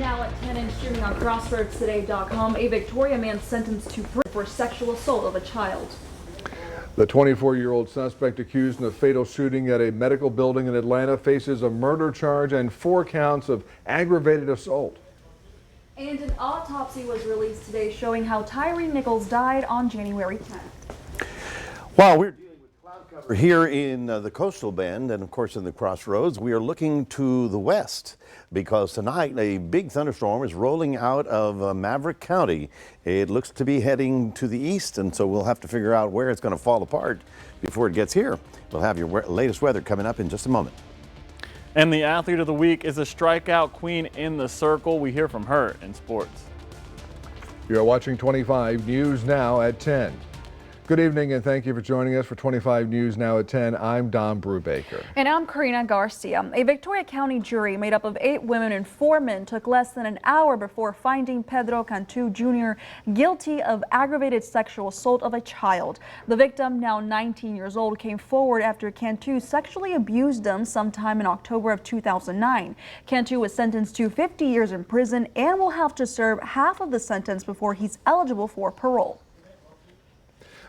Now at 10 and streaming on CrossroadsToday.com, a Victoria man sentenced to prison for sexual assault of a child. The 24-year-old suspect accused in a fatal shooting at a medical building in Atlanta faces a murder charge and 4 counts of aggravated assault. And an autopsy was released today showing how Tyree Nichols died on January 10th. Wow, we're dealing with cloud cover here in the coastal bend and of course in the Crossroads. We are looking to the west because tonight a big thunderstorm is rolling out of Maverick County. It looks to be heading to the east, and so we'll have to figure out where it's going to fall apart before it gets here. We'll have your latest weather coming up in just a moment. And the athlete of the week is a strikeout queen in the circle. We hear from her in sports. You're watching 25 News Now at 10. Good evening and thank you for joining us for 25 News Now at 10. I'm Don Brubaker. And I'm Karina Garcia. A Victoria County jury made up of 8 women and 4 men took less than an hour before finding Pedro Cantu Jr. guilty of aggravated sexual assault of a child. The victim, now 19 years old, came forward after Cantu sexually abused them sometime in October of 2009. Cantu was sentenced to 50 years in prison and will have to serve half of the sentence before he's eligible for parole.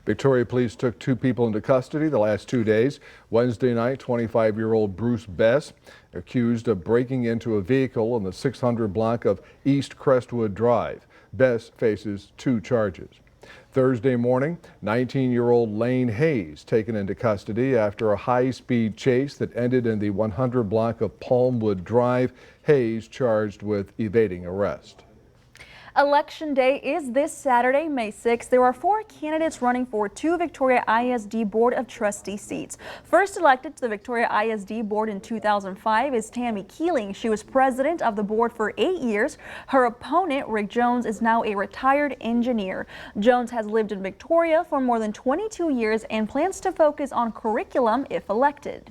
Victoria police took 2 people into custody the last 2 days. Wednesday night, 25-year-old Bruce Bess, accused of breaking into a vehicle in the 600 block of East Crestwood Drive. Bess faces 2 charges. Thursday morning, 19-year-old Lane Hayes taken into custody after a high-speed chase that ended in the 100 block of Palmwood Drive. Hayes charged with evading arrest. Election Day is this Saturday, May 6th. There are 4 candidates running for 2 Victoria ISD Board of Trustee seats. First elected to the Victoria ISD Board in 2005 is Tammy Keeling. She was president of the board for 8 years. Her opponent, Rick Jones, is now a retired engineer. Jones has lived in Victoria for more than 22 years and plans to focus on curriculum if elected.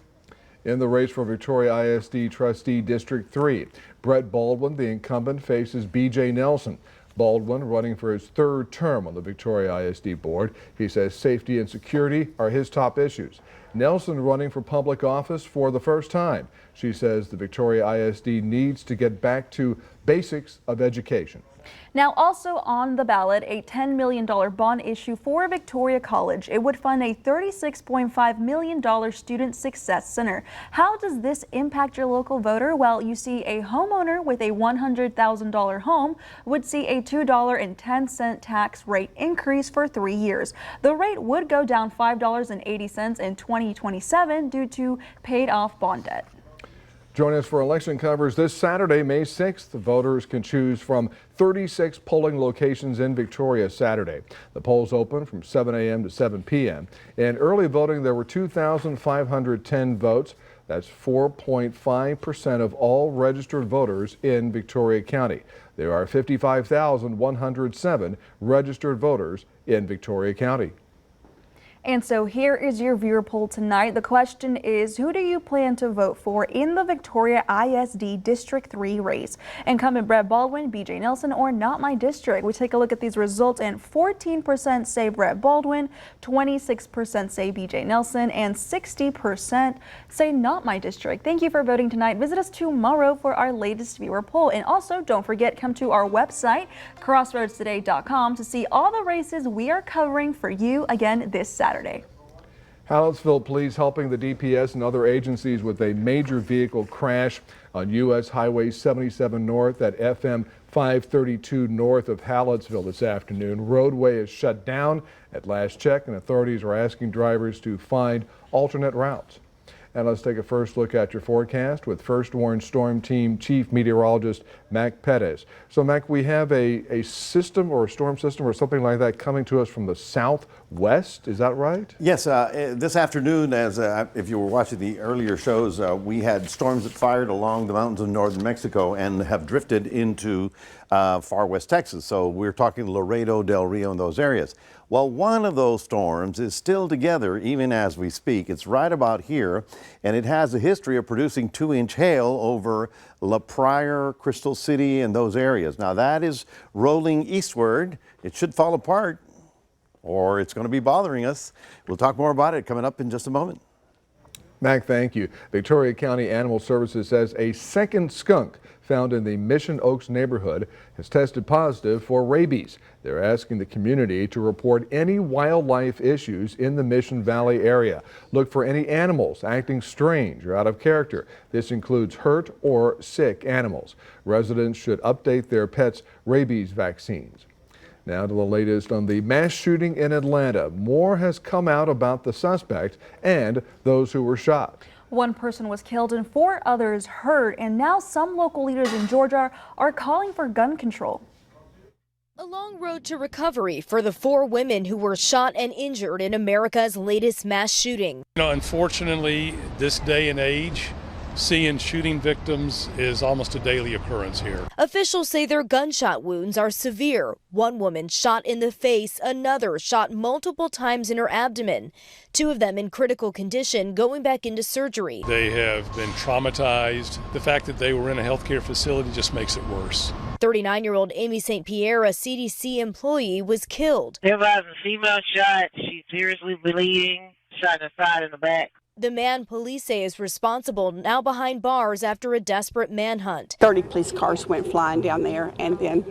In the race for Victoria ISD Trustee District 3, Brett Baldwin, the incumbent, faces B.J. Nelson. Baldwin running for his 3rd term on the Victoria ISD Board. He says safety and security are his top issues. Nelson running for public office for the first time. She says the Victoria ISD needs to get back to basics of education. Now also on the ballot, a $10 million bond issue for Victoria College. It would fund a $36.5 million student success center. How does this impact your local voter? Well, you see, a homeowner with a $100,000 home would see a $2.10 tax rate increase for 3 years. The rate would go down $5.80 in 2027 due to paid off bond debt. Join us for election coverage this Saturday, May 6th. Voters can choose from 36 polling locations in Victoria Saturday. The polls open from 7 a.m. to 7 p.m. In early voting, there were 2,510 votes. That's 4.5% of all registered voters in Victoria County. There are 55,107 registered voters in Victoria County. And so here is your viewer poll tonight. The question is, who do you plan to vote for in the Victoria ISD District 3 race? Incumbent Brett Baldwin, B.J. Nelson, or not my district? We take a look at these results and 14% say Brett Baldwin, 26% say B.J. Nelson, and 60% say not my district. Thank you for voting tonight. Visit us tomorrow for our latest viewer poll. And also, don't forget, come to our website, CrossroadsToday.com, to see all the races we are covering for you again this Saturday. Hallettsville police helping the DPS and other agencies with a major vehicle crash on U.S. Highway 77 North at FM 532 north of Hallettsville this afternoon. Roadway is shut down at last check, and authorities are asking drivers to find alternate routes. And let's take a first look at your forecast with First Warn Storm Team Chief Meteorologist Mac Pettis. So Mac, we have a system or a storm system or something like that coming to us from the southwest. Is that right? Yes, this afternoon, as if you were watching the earlier shows, we had storms that fired along the mountains of northern Mexico and have drifted into far west Texas. So we're talking Laredo, Del Rio, and those areas. Well, one of those storms is still together even as we speak. It's right about here, and it has a history of producing 2-inch hail over La Pryor, Crystal City, and those areas. Now that is rolling eastward. It should fall apart, or it's going to be bothering us. We'll talk more about it coming up in just a moment. Mac, thank you. Victoria County Animal Services says a second skunk found in the Mission Oaks neighborhood has tested positive for rabies. They're asking the community to report any wildlife issues in the Mission Valley area. Look for any animals acting strange or out of character. This includes hurt or sick animals. Residents should update their pets' rabies vaccines. Now to the latest on the mass shooting in Atlanta. More has come out about the suspect and those who were shot. One person was killed and 4 others hurt, and now some local leaders in Georgia are calling for gun control. A long road to recovery for the 4 women who were shot and injured in America's latest mass shooting. Unfortunately, this day and age, seeing shooting victims is almost a daily occurrence here. Officials say their gunshot wounds are severe. One woman shot in the face, another shot multiple times in her abdomen. 2 of them in critical condition, going back into surgery. They have been traumatized. The fact that they were in a healthcare facility just makes it worse. 39-year-old Amy St. Pierre, a CDC employee, was killed. There was a female shot. She's seriously bleeding, shot in the side and the back. The man police say is responsible, now behind bars after a desperate manhunt. 30 police cars went flying down there, and then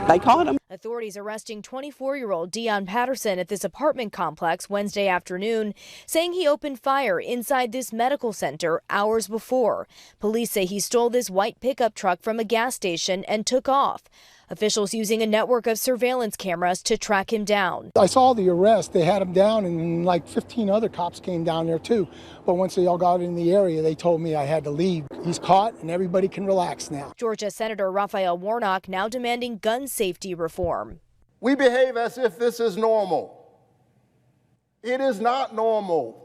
they caught him. Authorities arresting 24-year-old Dion Patterson at this apartment complex Wednesday afternoon, saying he opened fire inside this medical center hours before. Police say he stole this white pickup truck from a gas station and took off. Officials using a network of surveillance cameras to track him down. I saw the arrest. They had him down, and like 15 other cops came down there too. But once they all got in the area, they told me I had to leave. He's caught, and everybody can relax now. Georgia Senator Raphael Warnock now demanding gun safety reform. We behave as if this is normal. It is not normal.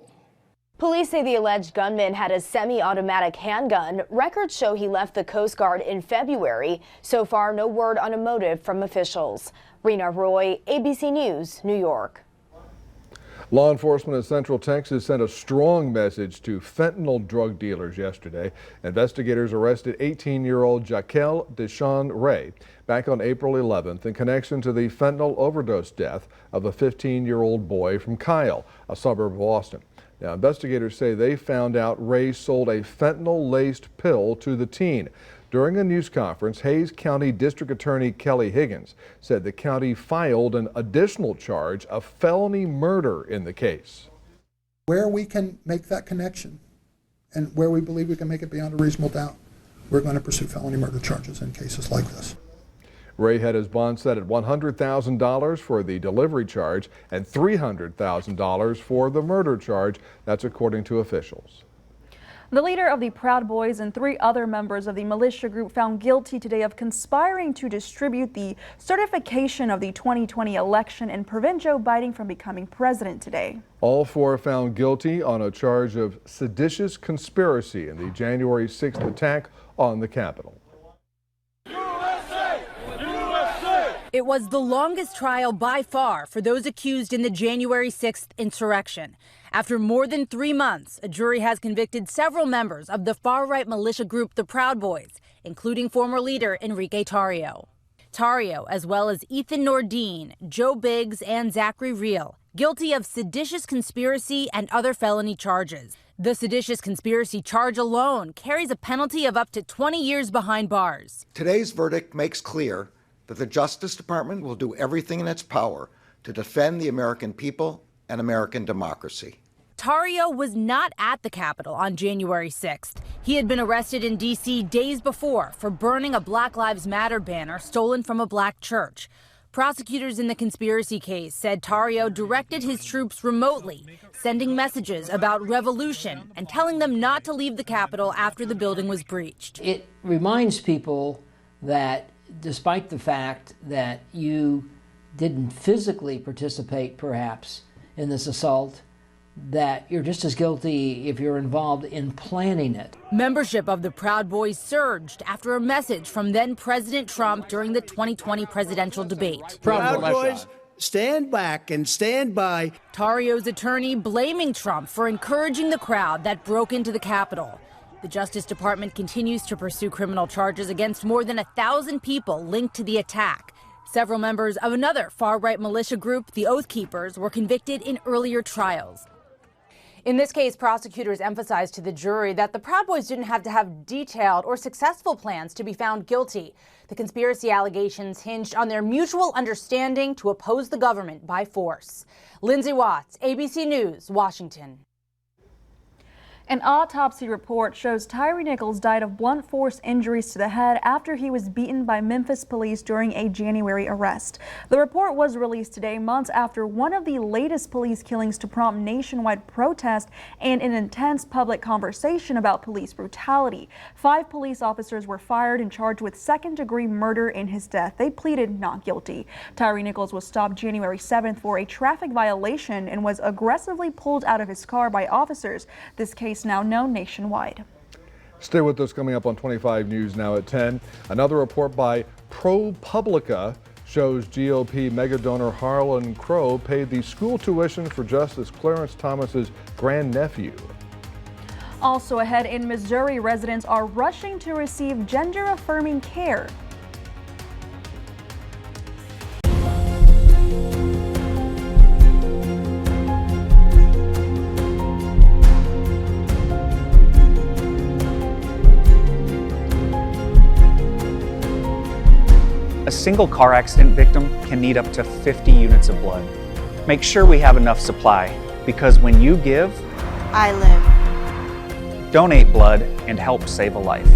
Police say the alleged gunman had a semi-automatic handgun. Records show he left the Coast Guard in February. So far, no word on a motive from officials. Rena Roy, ABC News, New York. Law enforcement in Central Texas sent a strong message to fentanyl drug dealers yesterday. Investigators arrested 18-year-old Jaquel Deshawn Ray back on April 11th in connection to the fentanyl overdose death of a 15-year-old boy from Kyle, a suburb of Austin. Now, investigators say they found out Ray sold a fentanyl-laced pill to the teen. During a news conference, Hays County District Attorney Kelly Higgins said the county filed an additional charge of felony murder in the case. Where we can make that connection and where we believe we can make it beyond a reasonable doubt, we're going to pursue felony murder charges in cases like this. Ray had his bond set at $100,000 for the delivery charge and $300,000 for the murder charge. That's according to officials. The leader of the Proud Boys and 3 other members of the militia group found guilty today of conspiring to distribute the certification of the 2020 election and prevent Joe Biden from becoming president today. All 4 found guilty on a charge of seditious conspiracy in the January 6th attack on the Capitol. It was the longest trial by far for those accused in the January 6th insurrection. After more than 3 months, a jury has convicted several members of the far-right militia group, the Proud Boys, including former leader Enrique Tarrio. Tarrio, as well as Ethan Nordine, Joe Biggs, and Zachary Real, guilty of seditious conspiracy and other felony charges. The seditious conspiracy charge alone carries a penalty of up to 20 years behind bars. Today's verdict makes clear that the Justice Department will do everything in its power to defend the American people and American democracy. Tarrio was not at the Capitol on January 6th. He had been arrested in D.C. days before for burning a Black Lives Matter banner stolen from a black church. Prosecutors in the conspiracy case said Tarrio directed his troops remotely, sending messages about revolution and telling them not to leave the Capitol after the building was breached. It reminds people that despite the fact that you didn't physically participate, perhaps, in this assault, that you're just as guilty if you're involved in planning it. Membership of the Proud Boys surged after a message from then-President Trump during the 2020 presidential debate. Proud Boys, stand back and stand by. Tarrio's attorney blaming Trump for encouraging the crowd that broke into the Capitol. The Justice Department continues to pursue criminal charges against more than 1,000 people linked to the attack. Several members of another far-right militia group, the Oath Keepers, were convicted in earlier trials. In this case, prosecutors emphasized to the jury that the Proud Boys didn't have to have detailed or successful plans to be found guilty. The conspiracy allegations hinged on their mutual understanding to oppose the government by force. Lindsay Watts, ABC News, Washington. An autopsy report shows Tyre Nichols died of blunt force injuries to the head after he was beaten by Memphis police during a January arrest. The report was released today, months after one of the latest police killings to prompt nationwide protest and an intense public conversation about police brutality. 5 police officers were fired and charged with second-degree murder in his death. They pleaded not guilty. Tyre Nichols was stopped January 7th for a traffic violation and was aggressively pulled out of his car by officers. This case now known nationwide. Stay with us. Coming up on 25 News now at 10. Another report by ProPublica shows GOP megadonor Harlan Crow paid the school tuition for Justice Clarence Thomas's grandnephew. Also ahead in Missouri, residents are rushing to receive gender-affirming care. A single car accident victim can need up to 50 units of blood. Make sure we have enough supply, because when you give, I live. Donate blood and help save a life.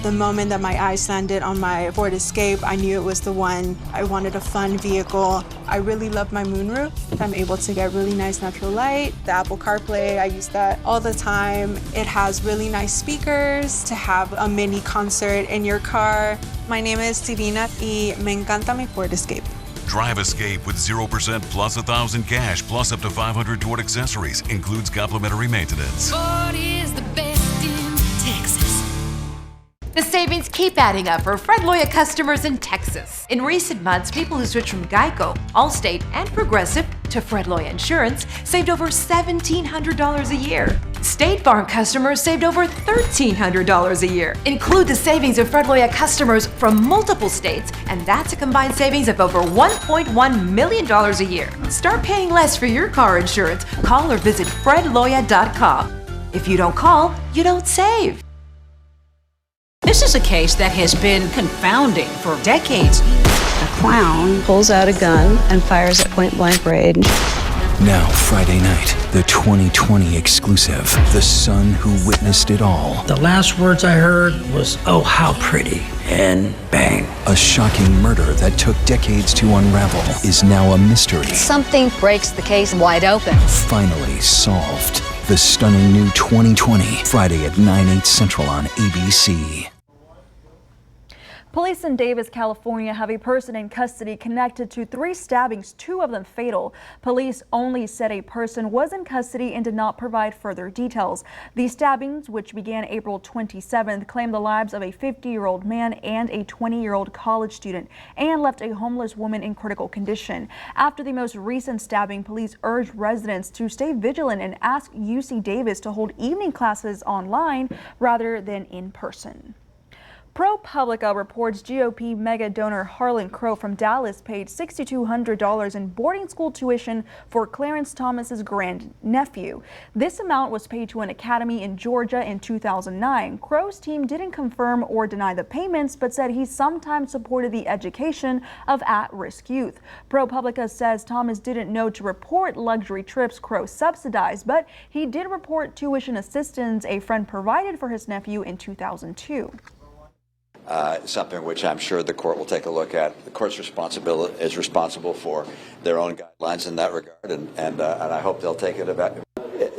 The moment that my eyes landed on my Ford Escape, I knew it was the one. I wanted a fun vehicle. I really love my moonroof. I'm able to get really nice natural light. The Apple CarPlay, I use that all the time. It has really nice speakers to have a mini concert in your car. My name is Divina y me encanta mi Ford Escape. Drive Escape with 0% plus 1,000 cash plus up to 500 toward accessories. Includes complimentary maintenance. Ford is the best in Texas. The savings keep adding up for Fred Loya customers in Texas. In recent months, people who switched from Geico, Allstate, and Progressive to Fred Loya Insurance saved over $1,700 a year. State Farm customers saved over $1,300 a year. Include the savings of Fred Loya customers from multiple states, and that's a combined savings of over $1.1 million a year. Start paying less for your car insurance. Call or visit fredloya.com. If you don't call, you don't save. This is a case that has been confounding for decades. A clown pulls out a gun and fires at point-blank range. Now, Friday night, the 2020 exclusive, The Son Who Witnessed It All. The last words I heard was, "Oh, how pretty," and bang. A shocking murder that took decades to unravel is now a mystery. Something breaks the case wide open. Finally solved. The stunning new 2020, Friday at 9/8 Central on ABC. Police in Davis, California have a person in custody connected to 3 stabbings, 2 of them fatal. Police only said a person was in custody and did not provide further details. The stabbings, which began April 27th, claimed the lives of a 50-year-old man and a 20-year-old college student and left a homeless woman in critical condition. After the most recent stabbing, police urged residents to stay vigilant and ask UC Davis to hold evening classes online rather than in person. ProPublica reports GOP mega donor Harlan Crow from Dallas paid $6,200 in boarding school tuition for Clarence Thomas's grandnephew. This amount was paid to an academy in Georgia in 2009. Crow's team didn't confirm or deny the payments, but said he sometimes supported the education of at-risk youth. ProPublica says Thomas didn't know to report luxury trips Crow subsidized, but he did report tuition assistance a friend provided for his nephew in 2002. Something which I'm sure the court will take a look at. The court's is responsible for their own guidelines in that regard, and I hope they'll take it about.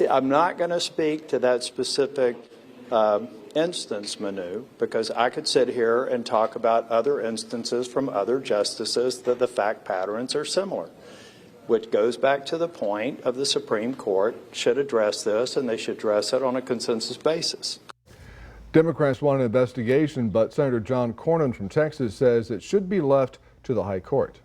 I'm not going to speak to that specific instance, Manu, because I could sit here and talk about other instances from other justices that the fact patterns are similar, which goes back to the point of the Supreme Court should address this, and they should address it on a consensus basis. Democrats want an investigation, but Senator John Cornyn from Texas says it should be left to the High Court.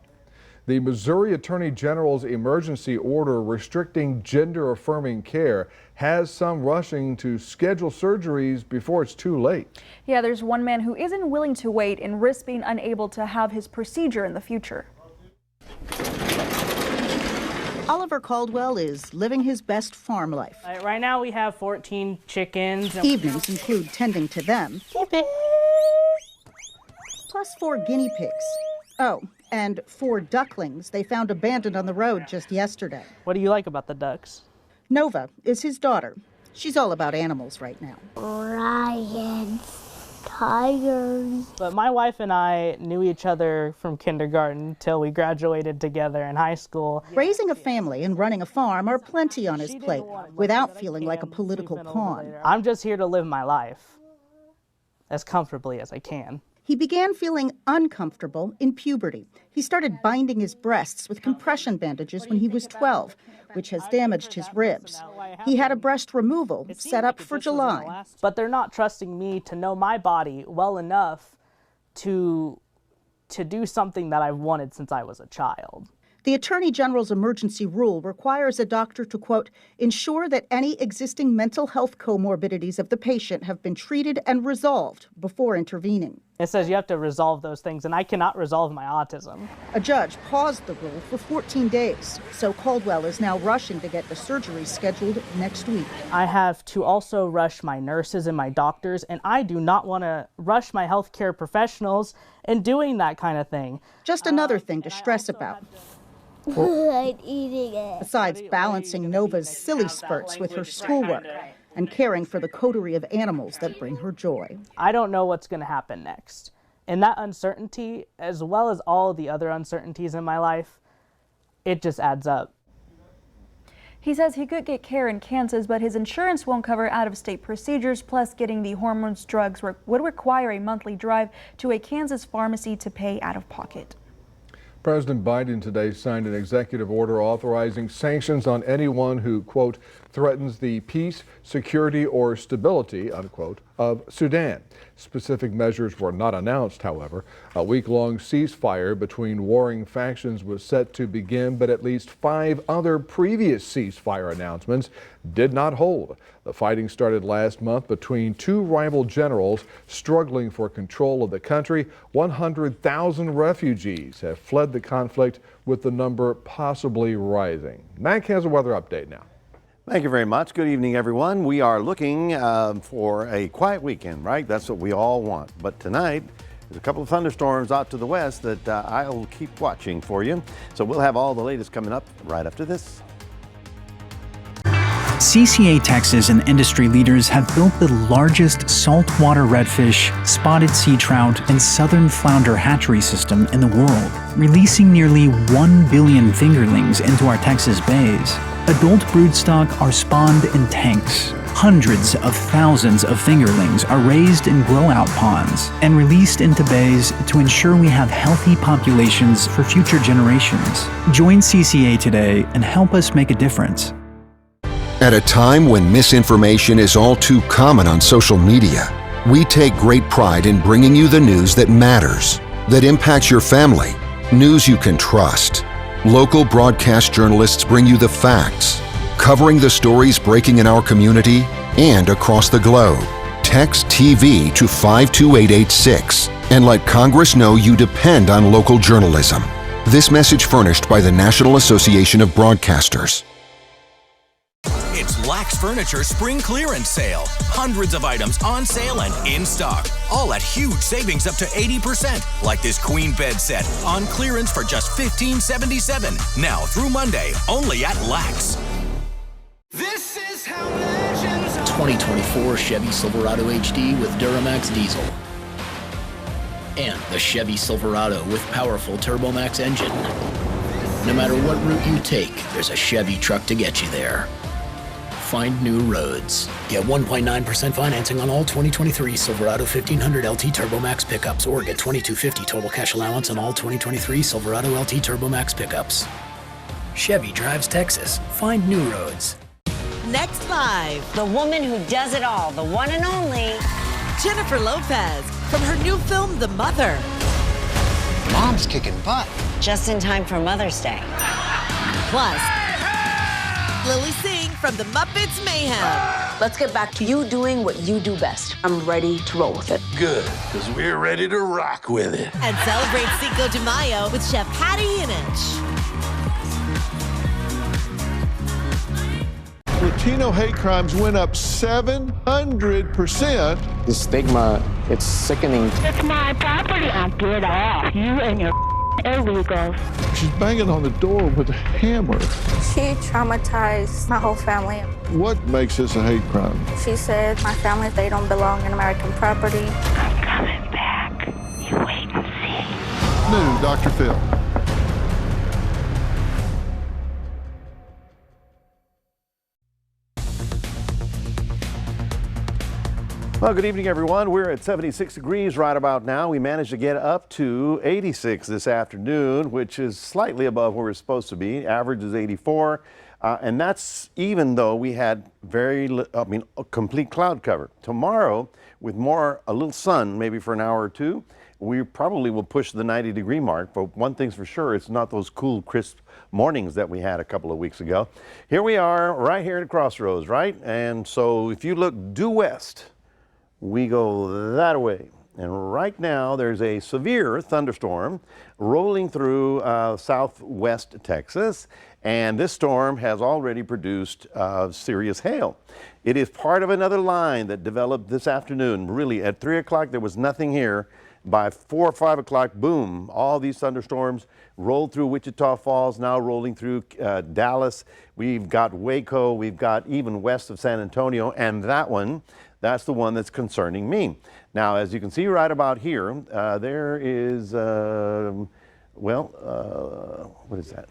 The Missouri Attorney General's emergency order restricting gender-affirming care has some rushing to schedule surgeries before it's too late. Yeah, there's one man who isn't willing to wait and risk being unable to have his procedure in the future. Oliver Caldwell is living his best farm life. Right now we have 14 chickens. Evenings include tending to them, plus 4 guinea pigs. Oh, and 4 ducklings they found abandoned on the road just yesterday. What do you like about the ducks? Nova is his daughter. She's all about animals right now. Lions. Tigers. But my wife and I knew each other from kindergarten till we graduated together in high school. Raising a family and running a farm are plenty on his plate without feeling like a political pawn. I'm just here to live my life as comfortably as I can. He began feeling uncomfortable in puberty. He started binding his breasts with compression bandages when he was 12, which has damaged his ribs. He had a breast removal set up for July. But they're not trusting me to know my body well enough to do something that I've wanted since I was a child. The Attorney General's emergency rule requires a doctor to, quote, ensure that any existing mental health comorbidities of the patient have been treated and resolved before intervening. It says you have to resolve those things, and I cannot resolve my autism. A judge paused the rule for 14 days, so Caldwell is now rushing to get the surgery scheduled next week. I have to also rush my nurses and my doctors, and I do not want to rush my healthcare professionals in doing that kind of thing. Just another thing to stress about. I'm eating it. Besides balancing Nova's silly spurts with her schoolwork and caring for the coterie of animals that bring her joy. I don't know what's going to happen next. And that uncertainty, as well as all the other uncertainties in my life, it just adds up. He says he could get care in Kansas, but his insurance won't cover out-of-state procedures, plus getting the hormones drugs would require a monthly drive to a Kansas pharmacy to pay out of pocket. President Biden today signed an executive order authorizing sanctions on anyone who, quote, threatens the peace, security, or stability, unquote, of Sudan. Specific measures were not announced, however. A week-long ceasefire between warring factions was set to begin, but at least 5 other previous ceasefire announcements did not hold. The fighting started last month between 2 rival generals struggling for control of the country. 100,000 refugees have fled the conflict, with the number possibly rising. Mac has a weather update now. Thank you very much. Good evening, everyone. We are looking for a quiet weekend, right? That's what we all want. But tonight, there's a couple of thunderstorms out to the west that I'll keep watching for you. So we'll have all the latest coming up right after this. CCA Texas and industry leaders have built the largest saltwater redfish, spotted sea trout, and southern flounder hatchery system in the world, releasing nearly 1 billion fingerlings into our Texas bays. Adult broodstock are spawned in tanks. Hundreds of thousands of fingerlings are raised in grow-out ponds and released into bays to ensure we have healthy populations for future generations. Join CCA today and help us make a difference. At a time when misinformation is all too common on social media, we take great pride in bringing you the news that matters, that impacts your family, news you can trust. Local broadcast journalists bring you the facts, covering the stories breaking in our community and across the globe. Text TV to 52886 and let Congress know you depend on local journalism. This message furnished by the National Association of Broadcasters. It's Lax Furniture Spring Clearance Sale. Hundreds of items on sale and in stock. All at huge savings up to 80%. Like this queen bed set on clearance for just $15.77. Now through Monday, only at Lax. This is how legends 2024 Chevy Silverado HD with Duramax diesel. And the Chevy Silverado with powerful TurboMax engine. No matter what route you take, there's a Chevy truck to get you there. Find new roads. Get 1.9% financing on all 2023 Silverado 1500 LT TurboMax pickups, or get $2,250 total cash allowance on all 2023 Silverado LT TurboMax pickups. Chevy drives Texas. Find new roads. Next Live. The woman who does it all, the one and only Jennifer Lopez, from her new film, The Mother. Mom's kicking butt. Just in time for Mother's Day. Plus, Lily Singh from The Muppets Mayhem. Let's get back to you doing what you do best. I'm ready to roll with it. Good, because we're ready to rock with it. And celebrate Cinco de Mayo with Chef Patty Inich. Latino hate crimes went up 700%. The stigma, it's sickening. It's my property. Get off. You and your illegals. She's banging on the door with a hammer. She traumatized my whole family. What makes this a hate crime? She said my family, they don't belong in American property. I'm coming back. You wait and see. New Dr. Phil. Well, good evening, everyone. We're at 76 degrees right about now. We managed to get up to 86 this afternoon, which is slightly above where we're supposed to be. Average is 84. And that's even though we had a complete cloud cover. Tomorrow, with a little sun, maybe for an hour or two, we probably will push the 90-degree mark. But one thing's for sure, it's not those cool, crisp mornings that we had a couple of weeks ago. Here we are, right here at Crossroads, right? And so if you look due west, we go that way. And right now there's a severe thunderstorm rolling through southwest Texas, and this storm has already produced serious hail. It is part of another line that developed this afternoon. Really, at 3 o'clock there was nothing here. By 4 or 5 o'clock, boom, all these thunderstorms rolled through Wichita Falls, now rolling through Dallas. We've got Waco, we've got even west of San Antonio, and that's the one that's concerning me. Now, as you can see right about here, there is, what is that?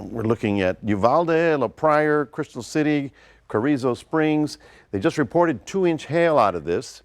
We're looking at Uvalde, La Pryor, Crystal City, Carrizo Springs. They just reported 2-inch hail out of this.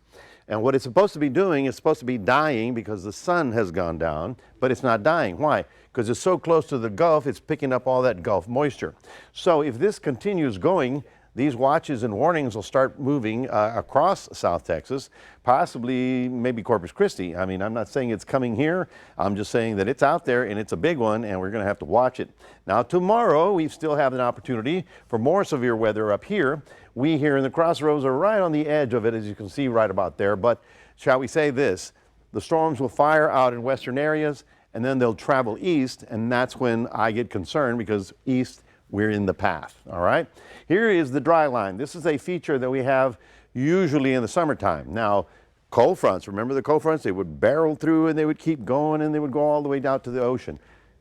And what it's supposed to be doing is supposed to be dying because the sun has gone down, but it's not dying. Why? Because it's so close to the Gulf, it's picking up all that Gulf moisture. So if this continues going, these watches and warnings will start moving across South Texas, possibly maybe Corpus Christi. I mean, I'm not saying it's coming here. I'm just saying that it's out there and it's a big one and we're going to have to watch it. Now tomorrow, we still have an opportunity for more severe weather up here. We here in the Crossroads are right on the edge of it, as you can see right about there. But shall we say this, the storms will fire out in western areas and then they'll travel east, and that's when I get concerned because east, we're in the path, all right? Here is the dry line. This is a feature that we have usually in the summertime. Now, cold fronts, remember the cold fronts? They would barrel through and they would keep going and they would go all the way down to the ocean.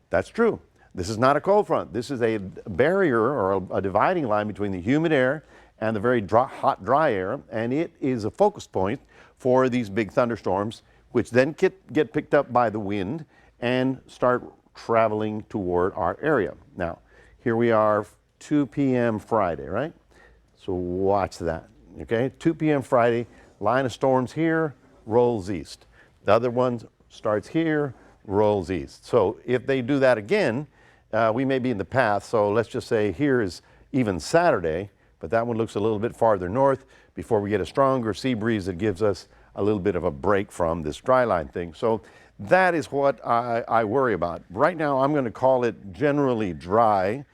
That's true. This is not a cold front. This is a barrier or a dividing line between the humid air and the very hot, dry air, and it is a focus point for these big thunderstorms, which then get picked up by the wind and start traveling toward our area. Now, here we are, 2 p.m. Friday, right? So watch that, okay? 2 p.m. Friday, line of storms here, rolls east. The other one starts here, rolls east. So if they do that again, we may be in the path. So let's just say here is even Saturday, but that one looks a little bit farther north before we get a stronger sea breeze that gives us a little bit of a break from this dry line thing. So that is what I worry about. Right now, I'm going to call it generally dry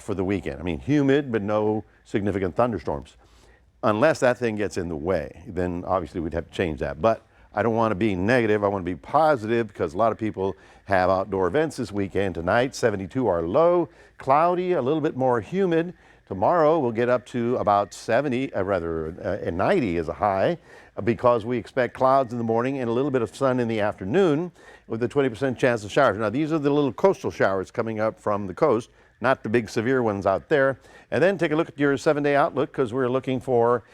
for the weekend. I mean, humid, but no significant thunderstorms. Unless that thing gets in the way, then obviously we'd have to change that. But I don't want to be negative. I want to be positive because a lot of people have outdoor events this weekend. Tonight, 72 are low, cloudy, a little bit more humid. Tomorrow we'll get up to about 90 as a high because we expect clouds in the morning and a little bit of sun in the afternoon with a 20% chance of showers. Now these are the little coastal showers coming up from the coast, not the big severe ones out there. And then take a look at your 7-day outlook because we're looking for,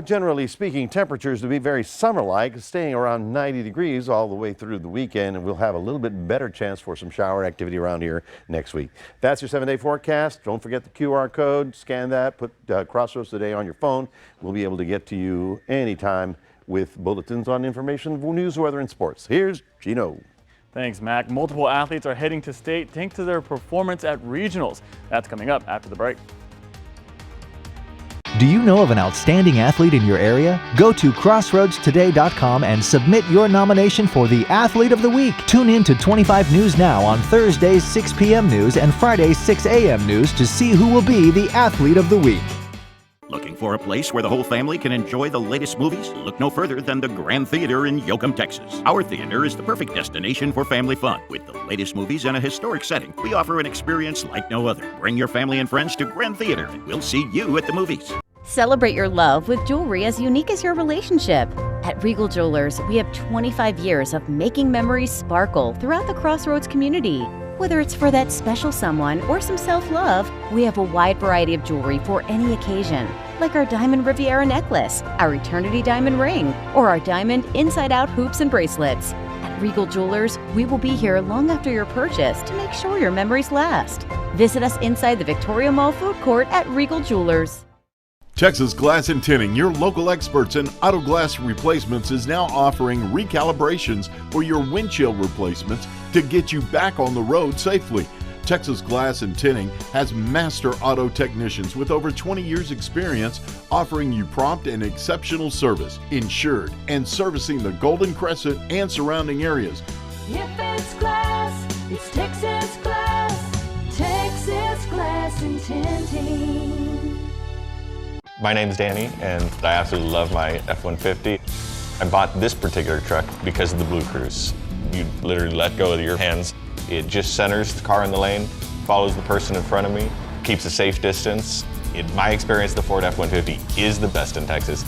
generally speaking, temperatures to be very summer-like, staying around 90 degrees all the way through the weekend, and we'll have a little bit better chance for some shower activity around here next week. That's your 7-day forecast. Don't forget the QR code. Scan that. Put Crossroads Today on your phone. We'll be able to get to you anytime with bulletins on information, news, weather, and sports. Here's Gino. Thanks, Mac. Multiple athletes are heading to state thanks to their performance at regionals. That's coming up after the break. Do you know of an outstanding athlete in your area? Go to crossroadstoday.com and submit your nomination for the Athlete of the Week. Tune in to 25 News Now on Thursday's 6 p.m. news and Friday's 6 a.m. news to see who will be the Athlete of the Week. Looking For a place where the whole family can enjoy the latest movies? Look no further than the Grand Theater in Yoakum, Texas. Our theater is the perfect destination for family fun. With the latest movies in a historic setting, we offer an experience like no other. Bring your family and friends to Grand Theater, and we'll see you at the movies. Celebrate your love with jewelry as unique as your relationship. At Regal Jewelers, we have 25 years of making memories sparkle throughout the Crossroads community. Whether it's for that special someone or some self-love, we have a wide variety of jewelry for any occasion, like our Diamond Riviera necklace, our Eternity Diamond ring, or our Diamond Inside-Out hoops and bracelets. At Regal Jewelers, we will be here long after your purchase to make sure your memories last. Visit us inside the Victoria Mall food court at Regal Jewelers. Texas Glass and Tinting, your local experts in auto glass replacements, is now offering recalibrations for your windshield replacements to get you back on the road safely. Texas Glass and Tinting has master auto technicians with over 20 years experience offering you prompt and exceptional service, insured, and servicing the Golden Crescent and surrounding areas. If it's glass, it's Texas Glass. Texas Glass and Tinting. My name's Danny, and I absolutely love my F-150. I bought this particular truck because of the Blue Cruise. You literally let go of your hands. It just centers the car in the lane, follows the person in front of me, keeps a safe distance. In my experience, the Ford F-150 is the best in Texas.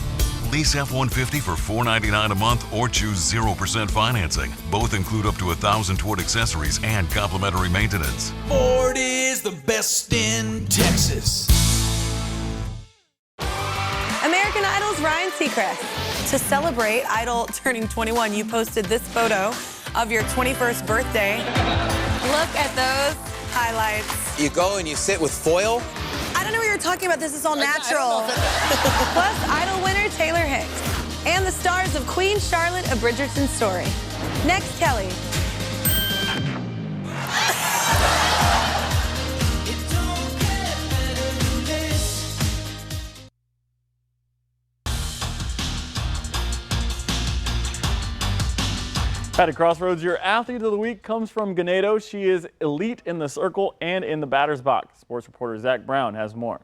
Lease F-150 for $499 a month or choose 0% financing. Both include up to $1,000 toward accessories and complimentary maintenance. Ford is the best in Texas. American Idol's Ryan Seacrest. To celebrate Idol turning 21, you posted this photo of your 21st birthday. Look at those highlights. You go and you sit with foil. I don't know what you're talking about. This is all natural. Plus, Idol winner Taylor Hicks and the stars of Queen Charlotte, A Bridgerton Story. Next, Kelly. At Crossroads, your athlete of the week comes from Ganado. She is elite in the circle and in the batter's box. Sports reporter Zach Brown has more.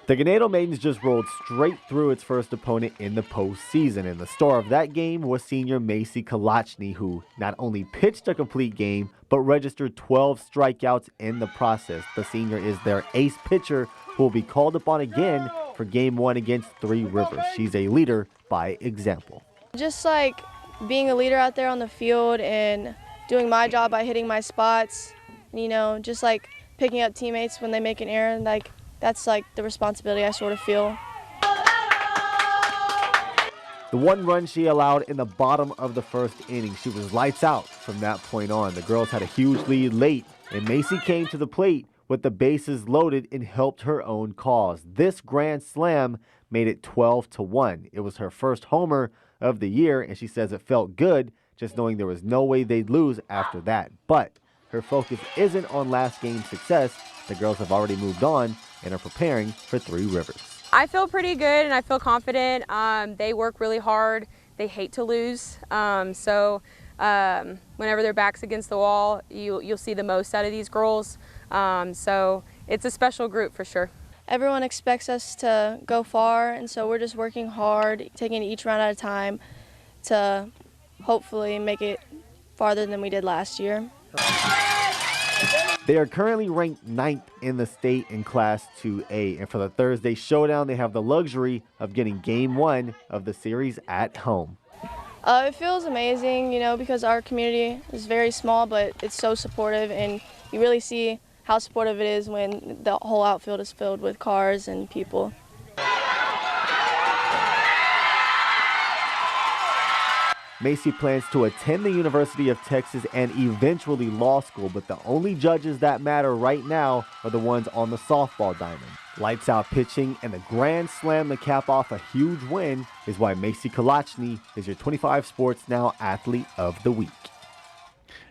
The Ganado Maidens just rolled straight through its first opponent in the postseason, and the star of that game was senior Macy Kalachny, who not only pitched a complete game, but registered 12 strikeouts in the process. The senior is their ace pitcher, who will be called upon again for Game 1 against Three Rivers. She's a leader by example. Just like being a leader out there on the field and doing my job by hitting my spots, you know, just like picking up teammates when they make an error, like that's like the responsibility I sort of feel. The one run she allowed in the bottom of the first inning, she was lights out from that point on. The girls had a huge lead late, and Macy came to the plate with the bases loaded and helped her own cause. This grand slam made it 12-1. It was her first homer of the year, and she says it felt good just knowing there was no way they'd lose after that. But her focus isn't on last game's success. The girls have already moved on and are preparing for Three Rivers. I feel pretty good and I feel confident. They work really hard. They hate to lose. So whenever their back's against the wall, you'll see the most out of these girls. So it's a special group for sure. Everyone expects us to go far, and so we're just working hard, taking each round at a time to hopefully make it farther than we did last year. They are currently ranked 9th in the state in Class 2A, and for the Thursday showdown, they have the luxury of getting Game 1 of the series at home. It feels amazing, you know, because our community is very small, but it's so supportive, and you really see how supportive it is when the whole outfield is filled with cars and people. Macy plans to attend the University of Texas and eventually law school, but the only judges that matter right now are the ones on the softball diamond. Lights out pitching and the grand slam to cap off a huge win is why Macy Kalachny is your 25 Sports Now Athlete of the Week.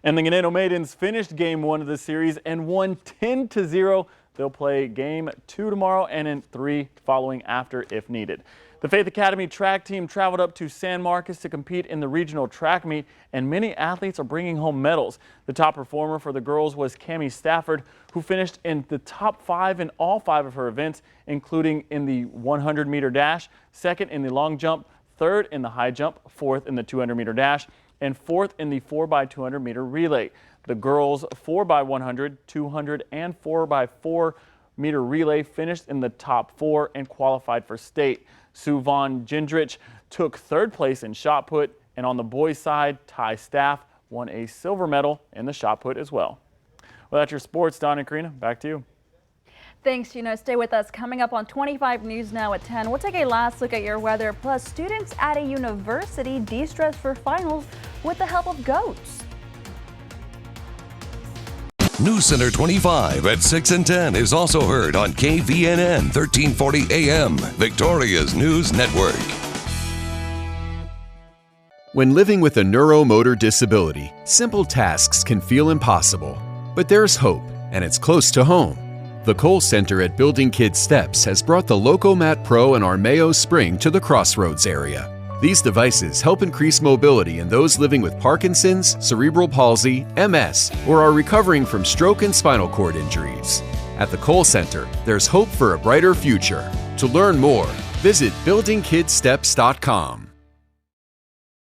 And the Ganado Maidens finished Game 1 of the series and won 10-0. They'll play Game 2 tomorrow and in 3 following after if needed. The Faith Academy track team traveled up to San Marcos to compete in the regional track meet, and many athletes are bringing home medals. The top performer for the girls was Cammie Stafford, who finished in the top 5 in all 5 of her events, including in the 100-meter dash, 2nd in the long jump, 3rd in the high jump, 4th in the 200-meter dash, and 4th in the 4x200-meter relay. The girls 4x100, 200, and 4x4-meter relay finished in the top 4 and qualified for state. Sue Von Gendrich took 3rd place in shot put, and on the boys' side, Ty Staff won a silver medal in the shot put as well. Well, that's your sports. Don and Karina, back to you. Thanks, Gino. Stay with us. Coming up on 25 News Now at 10, we'll take a last look at your weather. Plus, students at a university de-stress for finals with the help of goats. News Center 25 at 6 and 10 is also heard on KVNN 1340 AM, Victoria's News Network. When living with a neuromotor disability, simple tasks can feel impossible. But there's hope, and it's close to home. The Cole Center at Building Kids Steps has brought the Locomat Pro and Armeo Spring to the Crossroads area. These devices help increase mobility in those living with Parkinson's, cerebral palsy, MS, or are recovering from stroke and spinal cord injuries. At the Cole Center, there's hope for a brighter future. To learn more, visit buildingkidsteps.com.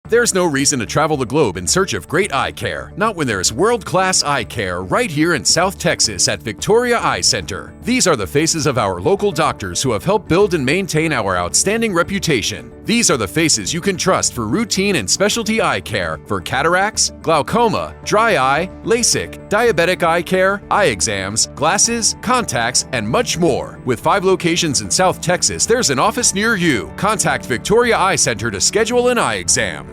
There's no reason to travel the globe in search of great eye care, not when there's world-class eye care right here in South Texas at Victoria Eye Center. These are the faces of our local doctors who have helped build and maintain our outstanding reputation. These are the faces you can trust for routine and specialty eye care for cataracts, glaucoma, dry eye, LASIK, diabetic eye care, eye exams, glasses, contacts, and much more. With 5 locations in South Texas, there's an office near you. Contact Victoria Eye Center to schedule an eye exam.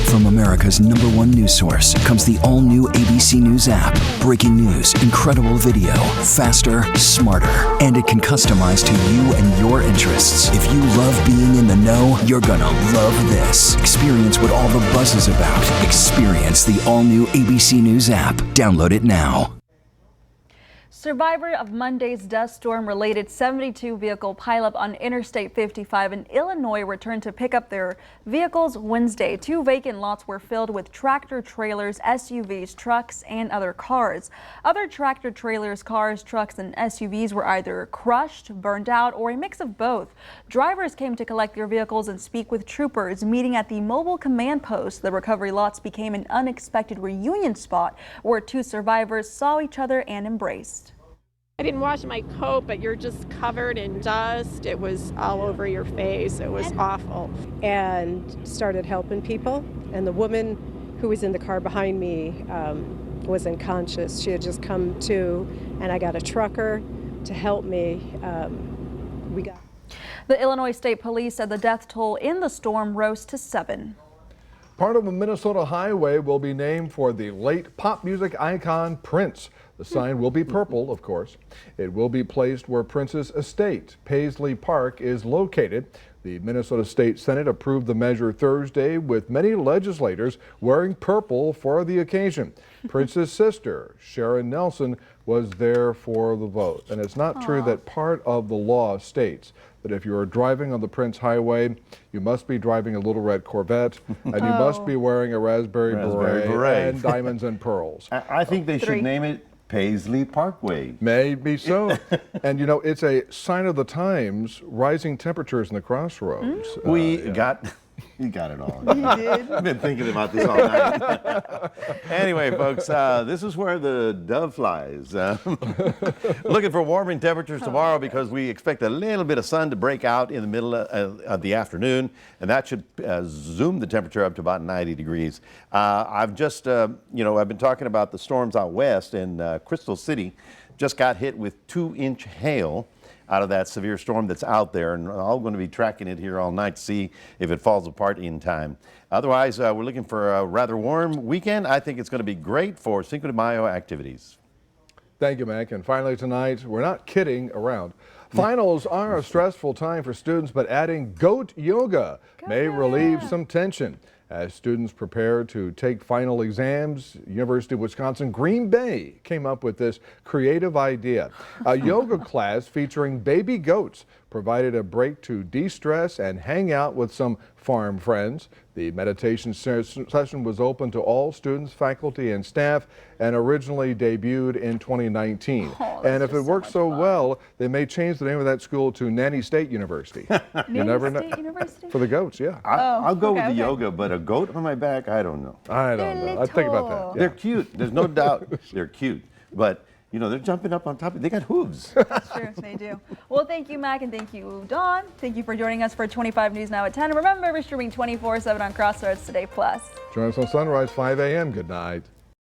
From America's #1 news source comes the all-new ABC News app. Breaking news, incredible video, faster, smarter, and it can customize to you and your interests. If you love being in the know, you're gonna love this. Experience what all the buzz is about. Experience the all-new ABC News app. Download it now. Survivor of Monday's dust storm-related 72-vehicle pileup on Interstate 55 in Illinois returned to pick up their vehicles Wednesday. 2 vacant lots were filled with tractor-trailers, SUVs, trucks, and other cars. Other tractor-trailers, cars, trucks, and SUVs were either crushed, burned out, or a mix of both. Drivers came to collect their vehicles and speak with troopers. Meeting at the mobile command post, the recovery lots became an unexpected reunion spot where 2 survivors saw each other and embraced. I didn't wash my coat, but you're just covered in dust. It was all over your face. It was awful. And started helping people. And the woman who was in the car behind me was unconscious. She had just come to, and I got a trucker to help me. The Illinois State Police said the death toll in the storm rose to 7. Part of a Minnesota highway will be named for the late pop music icon Prince. The sign will be purple, of course. It will be placed where Prince's estate, Paisley Park, is located. The Minnesota State Senate approved the measure Thursday, with many legislators wearing purple for the occasion. Prince's sister, Sharon Nelson, was there for the vote. And it's not true that part of the law states that if you are driving on the Prince Highway, you must be driving a little red Corvette, and you must be wearing a raspberry beret and diamonds and pearls. I think they should name it Paisley Parkway. Maybe so. And you know, it's a sign of the times, rising temperatures in the Crossroads. You got it all. You did? I've been thinking about this all night. Anyway, folks, this is where the dove flies. Looking for warming temperatures tomorrow because we expect a little bit of sun to break out in the middle of the afternoon, and that should zoom the temperature up to about 90 degrees. I've just, I've been talking about the storms out west, and Crystal City just got hit with 2-inch hail out of that severe storm that's out there, and we're all going to be tracking it here all night to see if it falls apart in time. Otherwise, we're looking for a rather warm weekend. I think it's going to be great for Cinco de Mayo activities. Thank you, Mac. And finally tonight, we're not kidding around. Finals are a stressful time for students, but adding goat yoga may relieve some tension. As students prepare to take final exams, University of Wisconsin Green Bay came up with this creative idea. A yoga class featuring baby goats provided a break to de-stress and hang out with some farm friends. The meditation session was open to all students, faculty, and staff, and originally debuted in 2019. And if it works so well, they may change the name of that school to Nanny State University. You never know. University? For the goats, yeah. I'll go with the yoga, but a goat on my back, I don't know. I don't know. I think about that. Yeah. They're cute. There's no doubt they're cute. But, you know, they're jumping up on top. They got hooves. That's true, they do. Well, thank you, Mac, and thank you, Dawn. Thank you for joining us for 25 News Now at 10. And remember, we're streaming 24/7 on Crossroads Today Plus. Join us on Sunrise, 5 a.m. Good night.